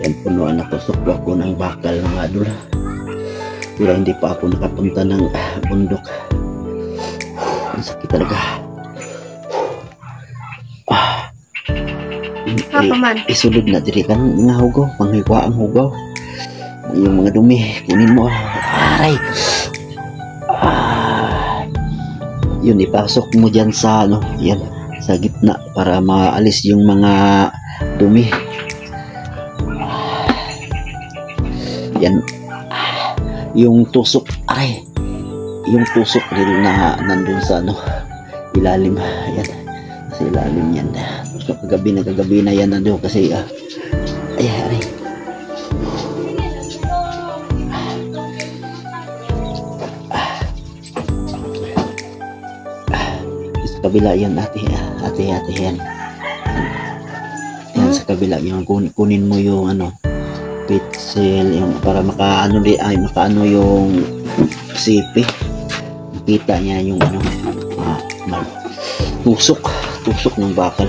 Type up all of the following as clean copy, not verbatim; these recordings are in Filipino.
Yan, punuan na tusok po ako ng bakal mga idol. Pero hindi pa ako nakapunta ng bundok. Ang sakit talaga. Isulod na diri kan nga hugaw, panghiwa ang hugaw. Yung mga dumi, kunin mo. Aray! Yun, ipasok mo dyan sa ano, yan, sa gitna para maalis yung mga dumi. Yan, yung tusok, aray, yung tusok din na nandun sa ano, ilalim. Yan, sa ilalim yan. Kagabi na yan nandun kasi ay, aray. Sa kabila yan, ate yan. Yan sa kabila yung kunin mo yung ano, pitsil, yung para makaano yung sipi. Makita niya yung ano, tusok ng bakal.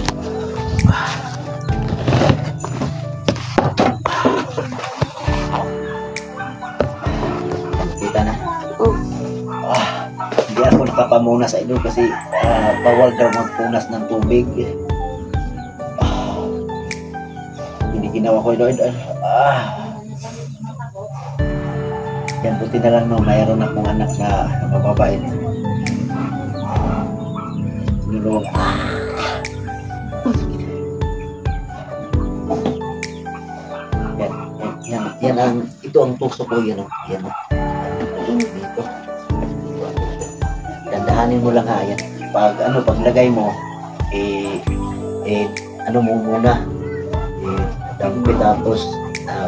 Kita na. Hindi ako nakapamuna sa ilo kasi bawal daw magpunas ng tubig. Hindi ginawa ko Lord. Yan, buti na lang no, mayroon akong anak na mababait. Sinulong. Yan ang, ito ang tusok ko, yan o. Yan o. Dito. Dandahanin mo lang ha, yan. Paglagay mo, ano mo muna, dampi tapos,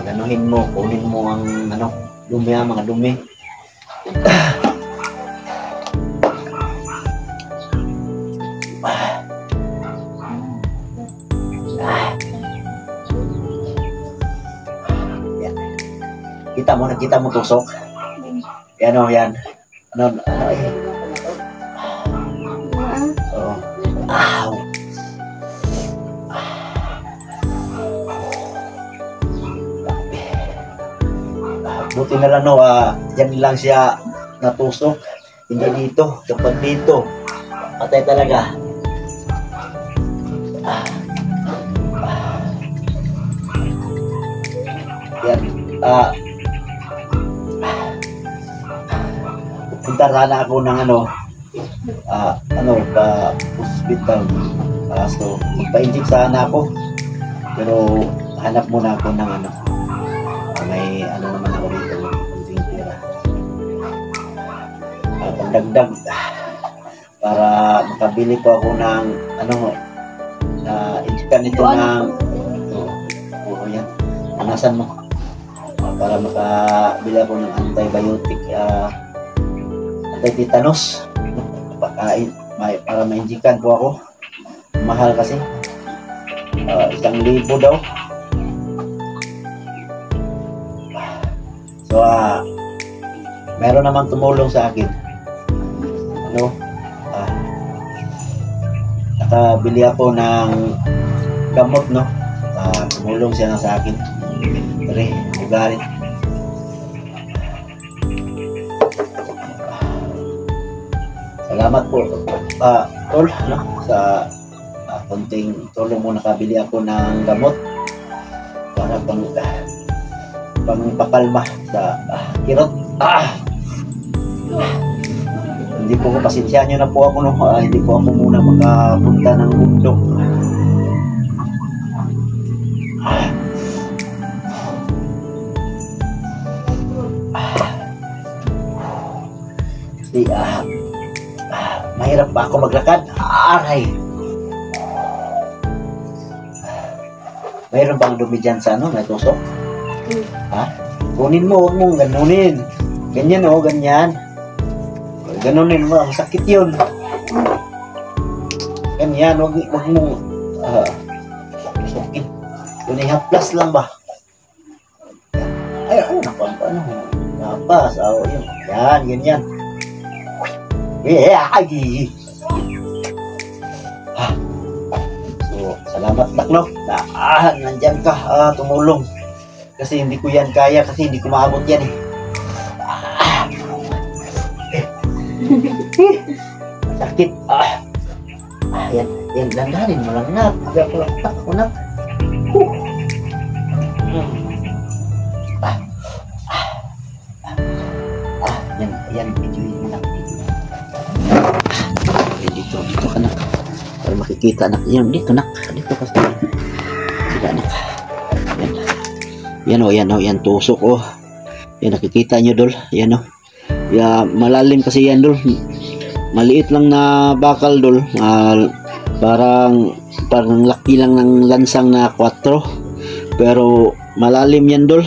ganuhin mo, kunin mo ang, ano, dumi ha, mga dumi. Kita mo tusok. Yan o, yan. Ano eh. Oh. Ow. Buti na lang no, dyan lang siya natusok. Hindi dito. Kapag dito, patay talaga. Yan. Punta sana ako ng hospital. So, magpa-inject sana ako. Pero, hanap muna ako ng may naman ako dito. Pagdagdag. Para makabili po ako ng, injekan nito ng, yan. Anasan mo. Para makabili ako ng antibiotic, anti-tetanus, pagkain, para ma-injikan po ako. Mahal kasi, 1,000 daw. So, meron namang tumulong sa akin. Nakabili ako ng gamot, no? Tumulong siya sa akin. Tari, bugarin. Salamat po, tol, no? Sa konting tulong mo, nakabili ako ng gamot para pangpakalma sa kirot. Hindi po ko, pasensyahan nyo na po ako, no? Hindi po ako muna makapunta ng bundok. Kasi mahirap pa ako maglakad. Aray! Mayroon bang dumi dyan sa may tusok? Kunin mo, huwag mong ganunin. Ganyan o, ganyan. Ganunin mo, ang sakit yun. Ganyan, huwag mong sakit. Yun ay haplas lang ba? Ay, napas. Yun. Yan, ganyan. So, salamat Dakno. Nandyan ka, tumulong. Kasi hindi ko yan kaya, kasi hindi ko maabot yan eh. Sakit. Yan, landarin mo lang na. Agak kulak-tak ko na. Yan, videoin mo lang. Dito ka na. Para makikita anak. Yan, dito nak. Dito kasi. Dito anak. Yan tusok oh. Yan nakikita nyo dol. Yan oh. Malalim kasi yan dol. Maliit lang na bakal dol. Parang laki lang ng lansang na 4. Pero malalim yan dol.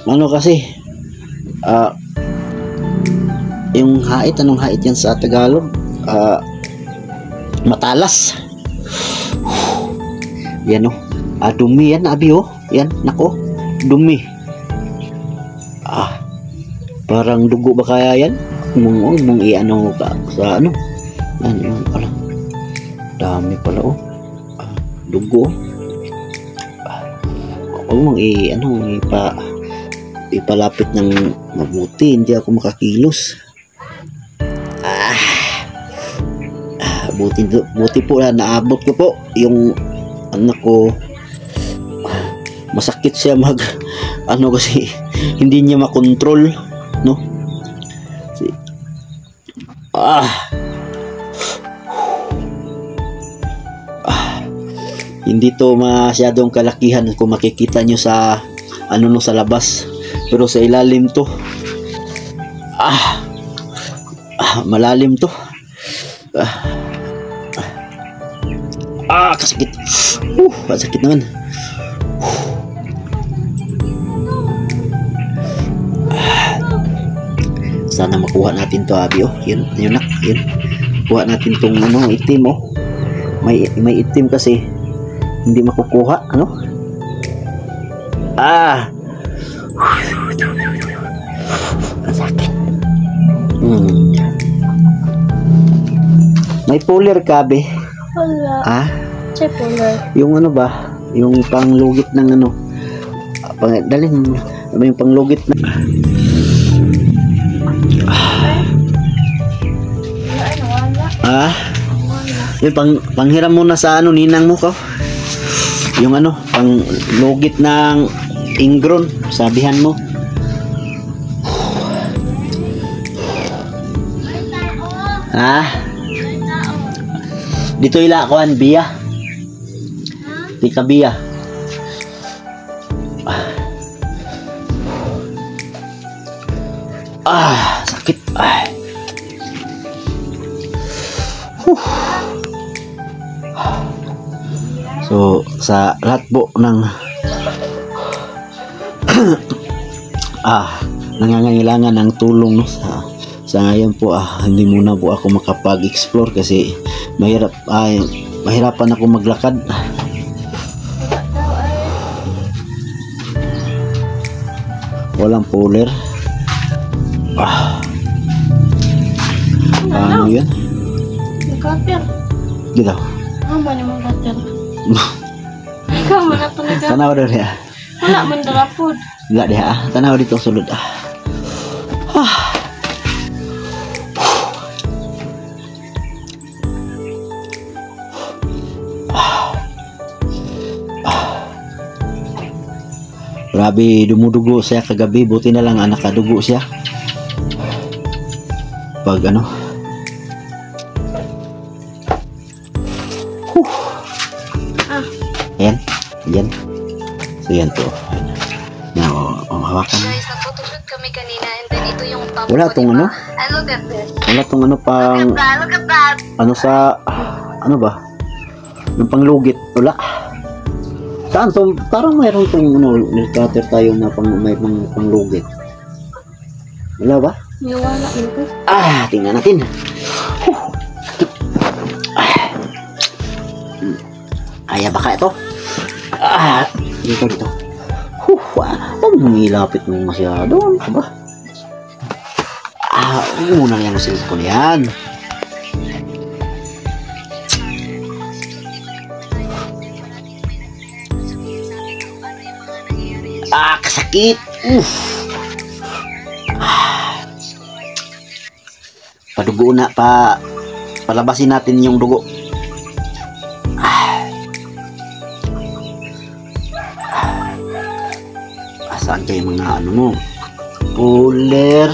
Ano kasi? Yung hait, anong hait yan sa Tagalog? Matalas. Yan oh. Dumi yan abi oh. Yan, nako. Dumi. Parang dugo ba kaya yan? Mong i-ano ka sa ano? Yan yung pala. Dami pala oh. Dugo. Mong ipalapit ng mabuti, hindi ako makakilos. Buti po na naabot ko po yung anak ko. Masakit siya kasi hindi niya makontrol, no? Hindi to masyadong kalakihan kung makikita nyo sa sa labas, pero sa ilalim to malalim to. Kasakit. Sakit naman. Sana makuha natin to abi oh. Yun nak. Yun. Kuha natin tong itim oh. May itim kasi hindi makukuha sakit. May puller ka be? Wala. Puller. Yung ba? Yung panglugit ng dalhin mo. Yung panglugit na yung panghiram mo na sa ninang mo ko. Yung panglugit ng ingron, sabihan mo. Dito ilakuan biya. Tika biya. Sakit. So sa lahat po ng nangangailangan ng tulong sa ngayon po hindi muna po ako makapag-explore kasi mahirapan ako maglakad. Walang puller. Ano yan? Cutter. Dito. Apa naman cutter? Ikaw man ito nag- Tanaw daw diha. Wala man darapod. Wala diha. Tanaw dito sulod. Grabe, dumudugo siya kagabi. Buti na lang nakadugo siya. Pag Ayan. So yan to. Hawakan. Guys, nagphotoshoot kami kanina and then ito yung top Wala ko, tong diba? And look at this. Wala tong pang Look at that. sa ba? Yung panglugit. Wala. Saan to? Parang mayroon tong nilcutter tayo na may panglugit. Wala ba? Wala ito. Tingnan natin. Kaya baka ito? Dito. Huwag mong ilapit mo masyado. Ano ba? Muna lang yung cellphone yan. Kasakit. Padugo na, palabasin natin yung dugo. Saan kayo mga ano mo? Puller.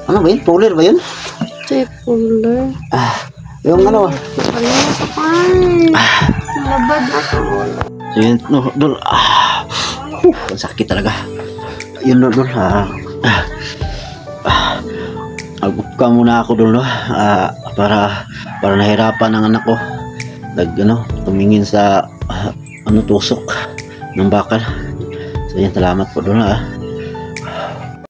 Ano ba yun? Puller ba yun? Puller. Yung ano? Ano sa pan? Labad ako. So yun, no, dul. Ang sakit talaga. Yun, no, dul. Agbuka muna ako dul, no? Para nahirapan ang anak ko. Tumingin sa tusok ng bakal. So yan, salamat po dul,